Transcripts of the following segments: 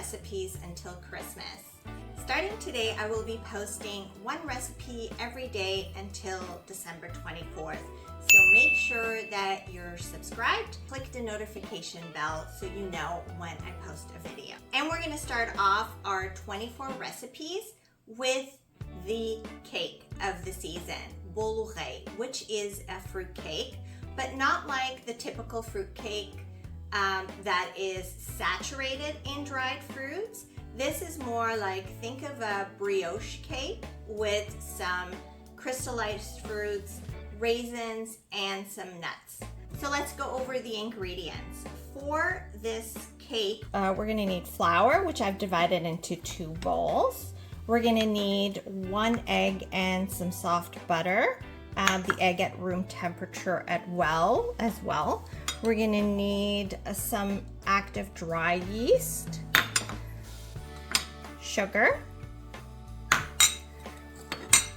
recipes until Christmas. Starting today, I will be posting one recipe every day until December 24th. So make sure that you're subscribed, click the notification bell so you know when I post a video. And we're gonna start off our 24 recipes with the cake of the season, Bolo Rei, which is a fruit cake, but not like the typical fruit cake that is saturated in dried fruits. This is more like, think of a brioche cake with some crystallized fruits, raisins, and some nuts. So let's go over the ingredients. For this cake, we're gonna need flour, which I've divided into 2 bowls. We're gonna need 1 egg and some soft butter. The egg at room temperature as well. We're gonna need some active dry yeast, sugar.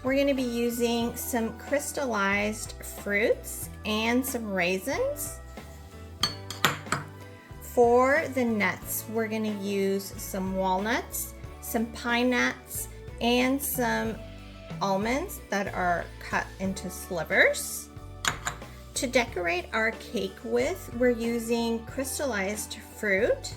We're going to be using some crystallized fruits and some raisins. For the nuts, we're going to use some walnuts, some pine nuts, and some almonds that are cut into slivers. To decorate our cake with, we're using crystallized fruit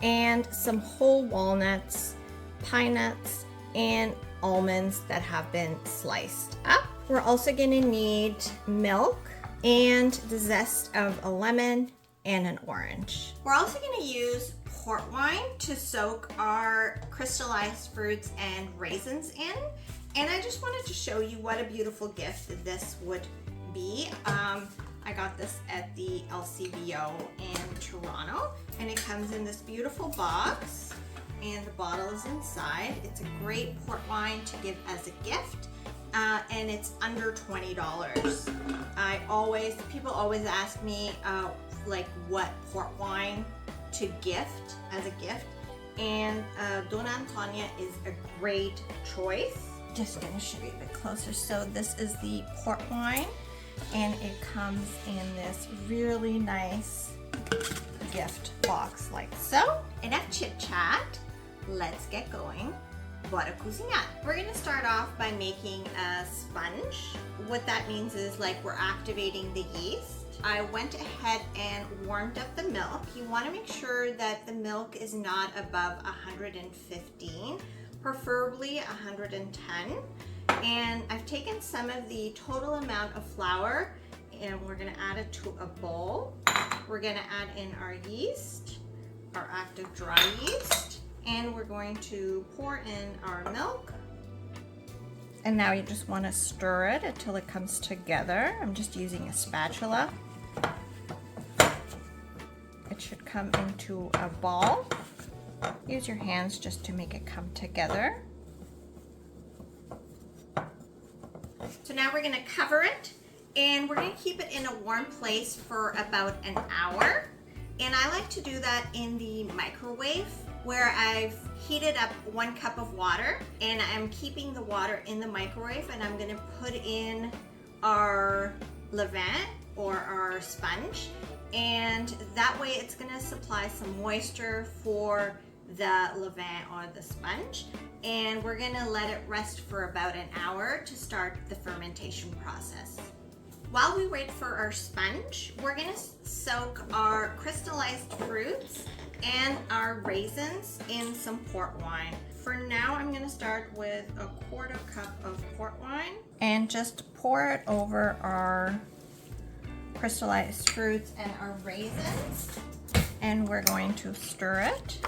and some whole walnuts, pine nuts, and almonds that have been sliced up. We're also gonna need milk and the zest of a lemon and an orange. We're also gonna use port wine to soak our crystallized fruits and raisins in. And I just wanted to show you what a beautiful gift this would be. I got this at the LCBO in Toronto, and it comes in this beautiful box, and the bottle is inside. It's a great port wine to give as a gift, and it's under $20. People always ask me like what port wine to gift as a gift, and Dona Antonia is a great choice. Just gonna show you a bit closer. So this is the port wine, and it comes in this really nice gift box like so. Enough chit chat, let's get going. Bora cozinhar. We're gonna start off by making a sponge. What that means is like we're activating the yeast. I went ahead and warmed up the milk. You wanna make sure that the milk is not above 115, preferably 110. And I've taken some of the total amount of flour and we're gonna add it to a bowl. We're gonna add in our yeast, our active dry yeast, and we're going to pour in our milk. And now you just wanna stir it until it comes together. I'm just using a spatula. It should come into a ball. Use your hands just to make it come together. So now we're gonna cover it, and we're gonna keep it in a warm place for about an hour. And I like to do that in the microwave, where I've heated up 1 cup of water, and I'm keeping the water in the microwave, and I'm gonna put in our levain or our sponge, and that way it's gonna supply some moisture for the levain or the sponge, and we're gonna let it rest for about an hour to start the fermentation process. While we wait for our sponge, we're gonna soak our crystallized fruits and our raisins in some port wine. For now, I'm gonna start with a 1/4 cup of port wine and just pour it over our crystallized fruits and our raisins, and we're going to stir it.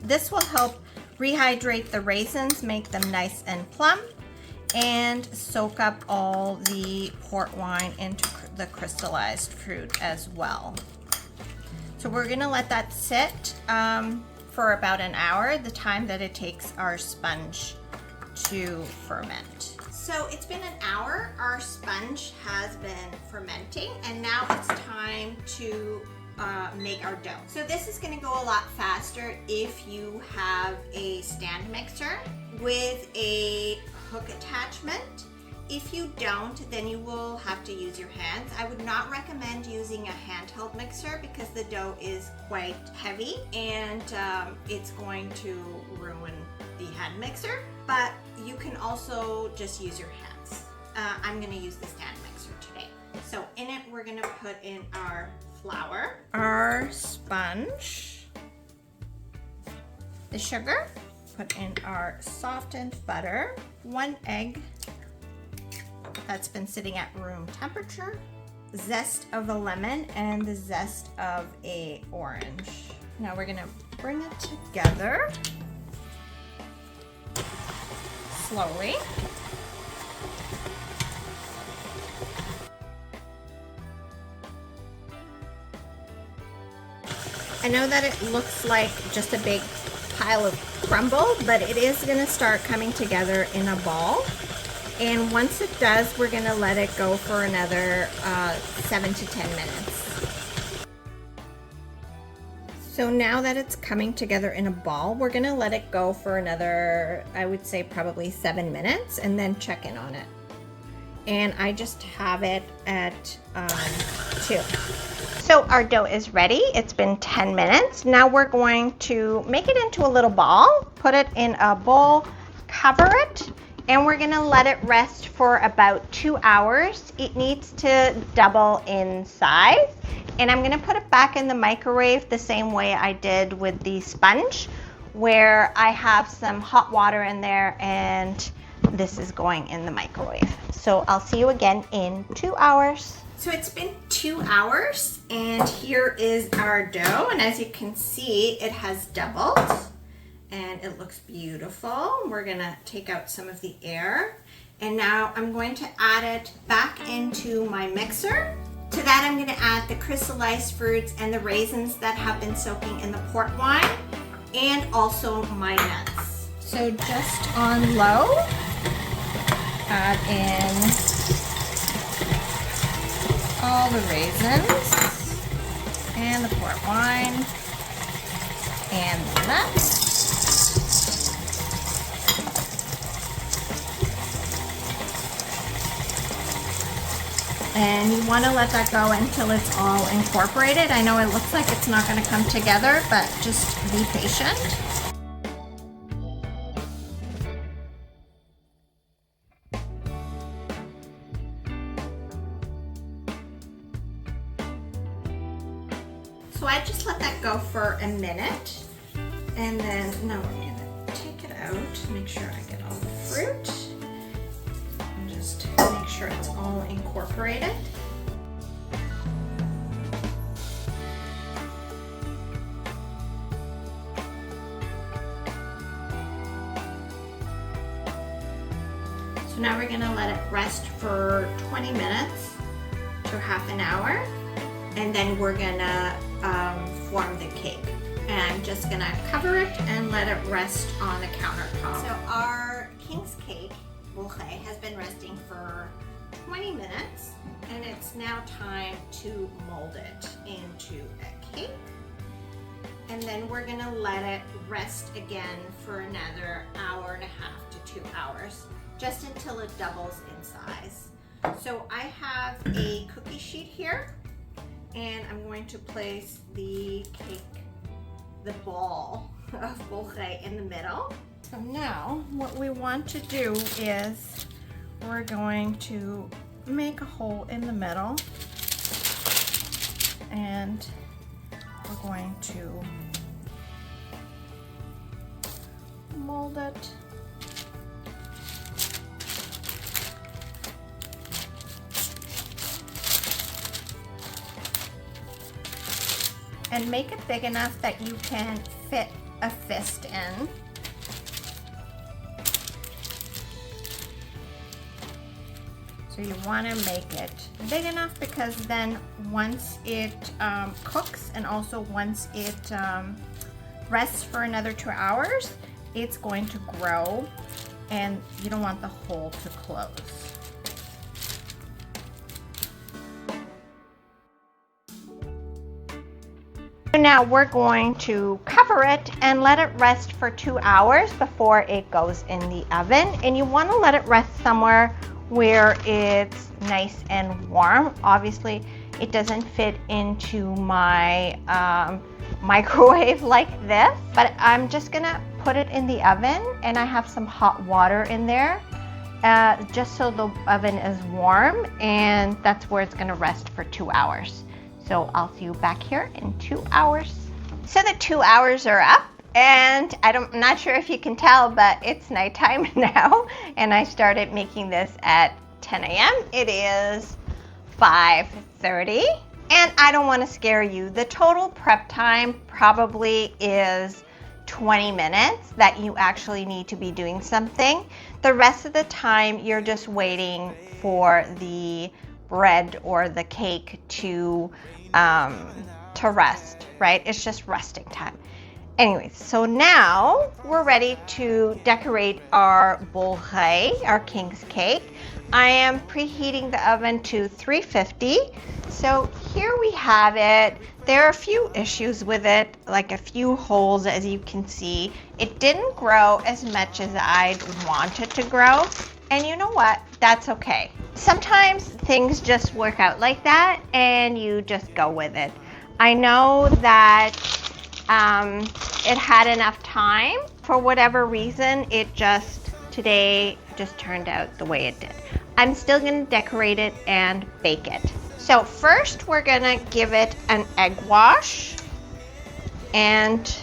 This will help rehydrate the raisins, make them nice and plump, and soak up all the port wine into the crystallized fruit as well. So we're gonna let that sit for about an hour, the time that it takes our sponge to ferment. So it's been an hour, our sponge has been fermenting, and now it's time to make our dough. So this is gonna go a lot faster if you have a stand mixer with a hook attachment if you don't, then you will have to use your hands. I would not recommend using a handheld mixer because the dough is quite heavy and it's going to ruin the hand mixer, but you can also just use your hands. I'm gonna use the stand mixer today. So in it, we're gonna put in our flour, our sponge, the sugar, put in our softened butter, 1 egg that's been sitting at room temperature, zest of a lemon, and the zest of a orange. Now we're gonna bring it together slowly. I know that it looks like just a big pile of crumble, but it is gonna start coming together in a ball. And once it does, we're gonna let it go for another 7 to 10 minutes. So now that it's coming together in a ball, we're gonna let it go for another, I would say probably 7 minutes, and then check in on it. And I just have it at 2. So our dough is ready. It's been 10 minutes. Now we're going to make it into a little ball, put it in a bowl, cover it, and we're gonna let it rest for about 2 hours. It needs to double in size. And I'm gonna put it back in the microwave the same way I did with the sponge, where I have some hot water in there and this is going in the microwave. So I'll see you again in 2 hours. So it's been 2 hours and here is our dough. And as you can see, it has doubled. And it looks beautiful. We're gonna take out some of the air. And now I'm going to add it back into my mixer. To that, I'm gonna add the crystallized fruits and the raisins that have been soaking in the port wine, and also my nuts. So just on low, add in all the raisins and the port wine and the nuts. And you want to let that go until it's all incorporated. I know it looks like it's not going to come together, but just be patient. So I just let that go for a minute. And then now we're going to take it out, make sure I get all the fruit. Just make sure it's all incorporated. So now we're gonna let it rest for 20 minutes to half an hour, and then we're gonna form the cake. And I'm just gonna cover it and let it rest on the countertop. So our king's cake, Bolo Rei, has been resting for 20 minutes, and it's now time to mold it into a cake. And then we're gonna let it rest again for another 1.5 to 2 hours, just until it doubles in size. So I have a cookie sheet here, and I'm going to place the cake, the ball of Bolo Rei in the middle. So now what we want to do is we're going to make a hole in the middle, and we're going to mold it. And make it big enough that you can fit a fist in. So you want to make it big enough, because then once it cooks, and also once it rests for another 2 hours, it's going to grow, and you don't want the hole to close. So now we're going to cover it and let it rest for 2 hours before it goes in the oven. And you want to let it rest somewhere where it's nice and warm. Obviously, it doesn't fit into my microwave like this, but I'm just gonna put it in the oven, and I have some hot water in there just so the oven is warm, and that's where it's gonna rest for 2 hours. So I'll see you back here in 2 hours. So the 2 hours are up, and I'm not sure if you can tell, but it's nighttime now, and I started making this at 10 a.m. It is 5:30, and I don't want to scare you. The total prep time probably is 20 minutes that you actually need to be doing something. The rest of the time, you're just waiting for the bread or the cake to rest, right? It's just resting time. Anyways, so now we're ready to decorate our Bolo Rei, our king's cake. I am preheating the oven to 350. So here we have it. There are a few issues with it, like a few holes, as you can see. It didn't grow as much as I'd want it to grow. And you know what? That's okay. Sometimes things just work out like that and you just go with it. I know that it had enough time. For whatever reason, today just turned out the way it did. I'm still gonna decorate it and bake it. So first we're gonna give it an egg wash. And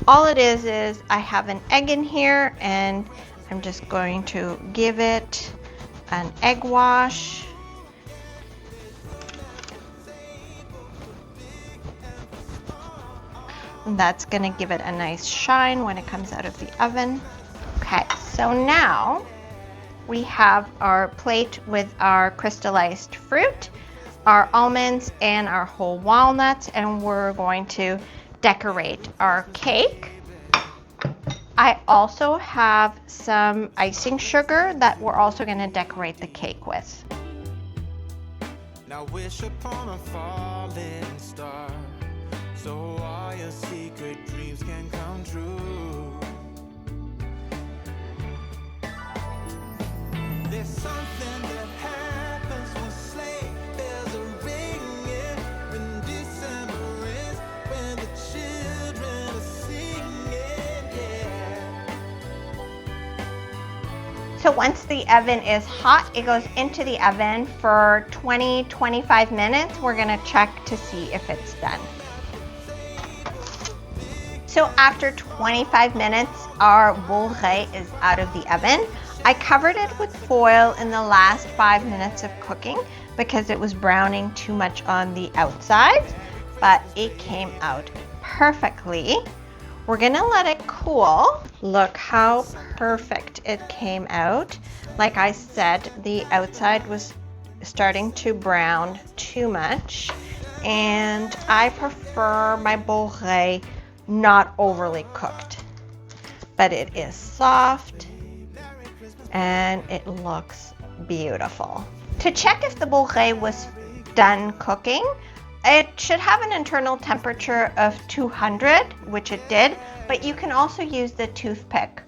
all it is I have an egg in here, and I'm just going to give it an egg wash. And that's gonna give it a nice shine when it comes out of the oven. Okay, so now we have our plate with our crystallized fruit, our almonds, and our whole walnuts, and we're going to decorate our cake. I also have some icing sugar that we're also going to decorate the cake with. Now wish upon a falling star, so all your secret dreams can come true. There's something that happens when sleigh bells are ringing, when December is, when the children are singing, yeah. So once the oven is hot, it goes into the oven for 20-25 minutes. We're gonna check to see if it's done. So after 25 minutes, our Bolo Rei is out of the oven. I covered it with foil in the last 5 minutes of cooking because it was browning too much on the outside, but it came out perfectly. We're gonna let it cool. Look how perfect it came out. Like I said, the outside was starting to brown too much, and I prefer my Bolo Rei not overly cooked, but it is soft and it looks beautiful. To check if the Bolo Rei was done cooking, it should have an internal temperature of 200, which it did, but you can also use the toothpick,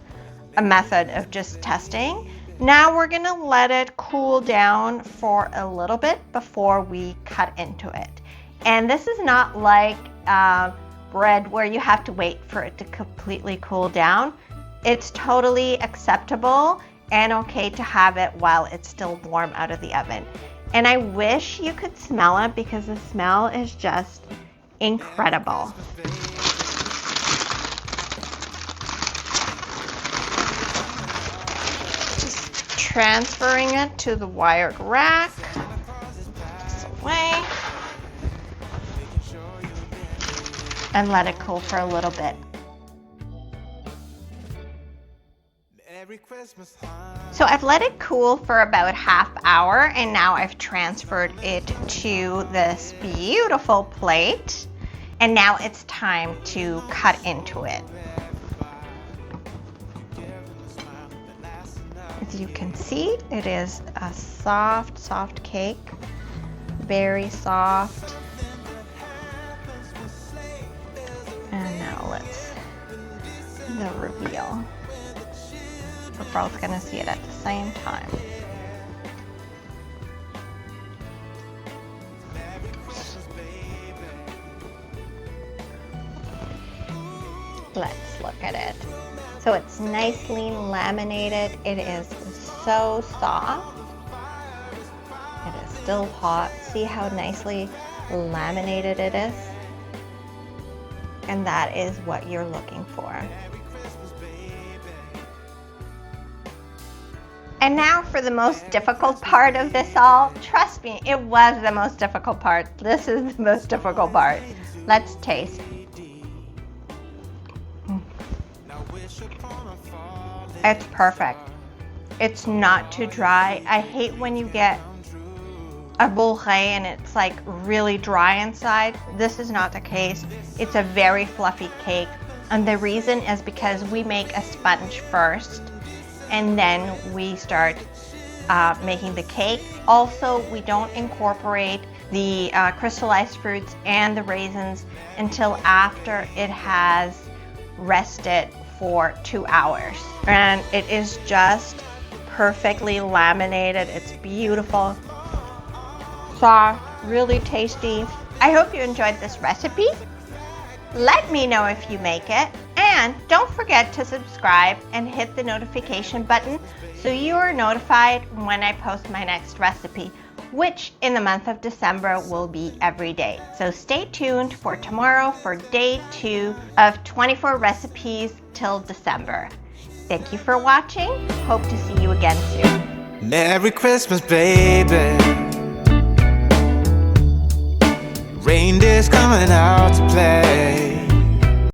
a method of just testing. Now we're gonna let it cool down for a little bit before we cut into it. And this is not like bread where you have to wait for it to completely cool down. It's totally acceptable and okay to have it while it's still warm out of the oven. And I wish you could smell it because the smell is just incredible. Just transferring it to the wired rack. This away. And let it cool for a little bit. So I've let it cool for about half hour, and now I've transferred it to this beautiful plate, and now it's time to cut into it. As you can see, it is a soft cake, very soft. And now let's the reveal. We're both gonna see it at the same time. Let's look at it. So it's nicely laminated. It is so soft. It is still hot. See how nicely laminated it is? And that is what you're looking for. And now for the most difficult part of this all. Trust me, it was the most difficult part. This is the most difficult part. Let's taste. It's perfect. It's not too dry. I hate when you get a Bolo Rei and it's like really dry inside. This is not the case. It's a very fluffy cake. And the reason is because we make a sponge first and then we start making the cake. Also, we don't incorporate the crystallized fruits and the raisins until after it has rested for 2 hours. And it is just perfectly laminated. It's beautiful, soft, really tasty. I hope you enjoyed this recipe. Let me know if you make it. And don't forget to subscribe and hit the notification button so you are notified when I post my next recipe, which in the month of December will be every day. So stay tuned for tomorrow for day 2 of 24 recipes till December. Thank you for watching. Hope to see you again soon. Merry Christmas, baby. Reindeer's coming out to play.